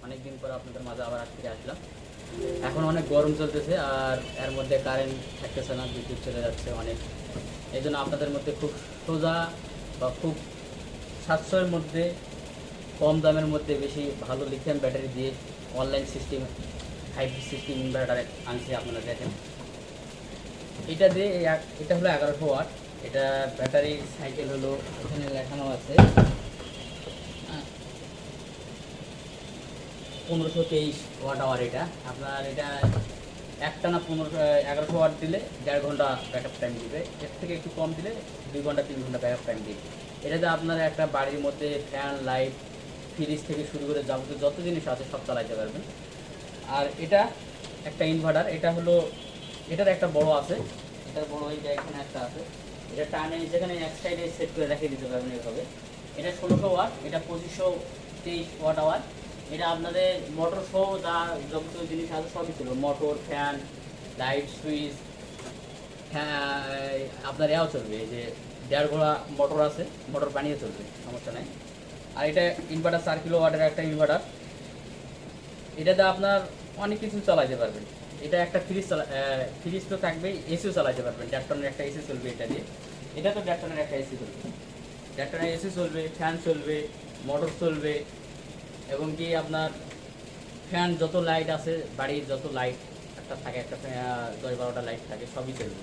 অনেক দিন পর আপনাদের মাঝে আবার ফিরে আসলাম। এখন অনেক গরম চলতেছে আর এর মধ্যে কারেন্ট থাকতেছে না, বিদ্যুৎ চলে যাচ্ছে অনেক। এই জন্য আপনাদের মধ্যে খুব সোজা বা খুব সাশ্রয়ের মধ্যে, কম দামের মধ্যে বেশি ভালো লিথিয়াম ব্যাটারি দিয়ে online system, hybrid system inverter আনছি। আপনারা দেখেন এটা দিয়ে এটা হলো 1100 ওয়াট। এটা ব্যাটারি সাইকেল হলো এখানে লেখানো আছে 1523 ওয়াট আওয়ার। এটা আপনার এটা একটানা 1100 ওয়াট দিলে 1.5 ঘন্টা ব্যাকআপ টাইম দিবে। এর থেকে একটু কম দিলে 2 ঘন্টা 3 ঘন্টা ব্যাকআপ টাইম দিবে। এটাতে আপনারা একটা বাড়ির মধ্যে ফ্যান, লাইট, ফ্রিজ থেকে শুরু করে যাবতীয় যত জিনিস আছে সব চালাইতে পারবেন। আর এটা একটা ইনভার্টার, এটা হলো এটার একটা বড় আছে, এটার বড় এইটা এখানে একটা আছে। এটা টানে যেখানে এক সাইডে সেট করে রেখে দিতে পারবেন এইভাবে। এটা 1600 ওয়াট, এটা 2523 ওয়াট আওয়ার। এটা আপনাদের মোটর সহ যা যাবতীয় জিনিস আছে সবই চলবে, মোটর, ফ্যান, লাইট, সুইচ, আপনার এও চলবে। এই যে 1.5 ঘোড়া মোটর আছে, মোটর বানিয়ে চলবে, সমস্যা নাই। আর এটা ইনভার্টার 4 কিলোওয়াটের একটা ইনভার্টার। এটাতে আপনার অনেক কিছু চালাইতে পারবেন। এটা একটা ফ্রিজ তো থাকবেই, এসিও চালাইতে পারবেন। 1.5 টনের একটা এসি চলবে এটা দিয়ে। এটা তো 1.5 টনের একটা এসি চলবে, 1.5 টনের এসি চলবে, ফ্যান চলবে, মোটর চলবে, এবং কি আপনার ফ্যান যত লাইট আছে, বাড়ির যত লাইট একটা থাকে, একটা 10-12টা লাইট থাকে, সবই চলবে।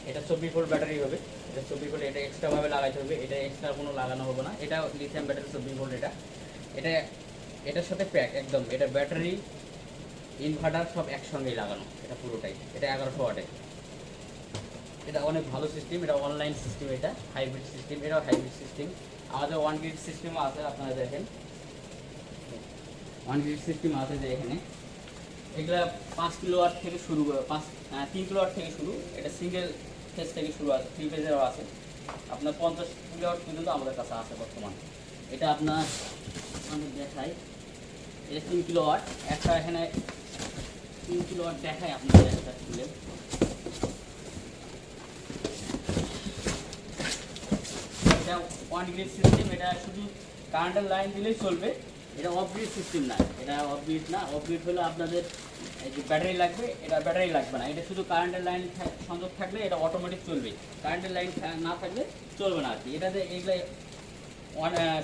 এটা 24 ভোল্ট ব্যাটারি হবে। এটা 24 ভোল্ট, এটা এক্সট্রাভাবে লাগাইতে হবে, এটা এক্সট্রা কোনো লাগানো হবে না। এটা লিথিয়াম ব্যাটারি 24 ভোল্ট। এটা এটার সাথে প্যাক একদম, এটা ব্যাটারি ইনভার্টার সব একসঙ্গেই লাগানো, এটা পুরোটাই। এটা 1100 ওয়াটে। এটা অনেক ভালো সিস্টেম, এটা অনলাইন সিস্টেম, এটা হাইব্রিড সিস্টেম, এটাও হাইব্রিড সিস্টেম। আমাদের 1 গ্রিড সিস্টেমও আছে, আপনারা দেখেন 1 গ্রিড সিস্টেম আছে যে এখানে। এগুলা 5 কিলোওয়াট থেকে শুরু, 3 কিলোওয়াট থেকে শুরু। এটা সিঙ্গেল ফেজ থেকে শুরু আছে, 3 ফেজেরও আছে। আপনার 50 কিলোওয়াট পর্যন্ত আমাদের কাছে আছে বর্তমান। এটা আপনার আমি দেখাই, এটা 3 কিলোওয়াট। একটা এখানে 3 কিলোওয়াট দেখাই আপনাদের একটা খুলে। এটা 1 গ্রিড সিস্টেম, এটা শুধু কারেন্টের লাইন দিলেই চলবে। এটা অফ গ্রিড সিস্টেম না, এটা অফ গ্রিড না। অফ গ্রিড হলে আপনাদের এই যে ব্যাটারি লাগবে, এটা ব্যাটারি লাগবে না। এটা শুধু কারেন্টের লাইন সংযোগ থাকলে এটা অটোমেটিক চলবে, কারেন্টের লাইন না থাকলে চলবে না আর কি। এটাতে এগুলো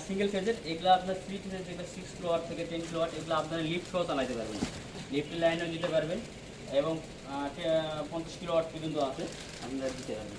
সিঙ্গেল ফেজের, এগুলো আপনার 3 ফেজের, যেগুলো 6 কিলোওয়াট থেকে 10 কিলোওয়াট, এগুলো আপনারা লিফট সহ চালাতে পারবেন, লিফটের লাইনও দিতে পারবেন, এবং 50 কিলোওয়াট পর্যন্ত আছে আপনারা দিতে পারবেন।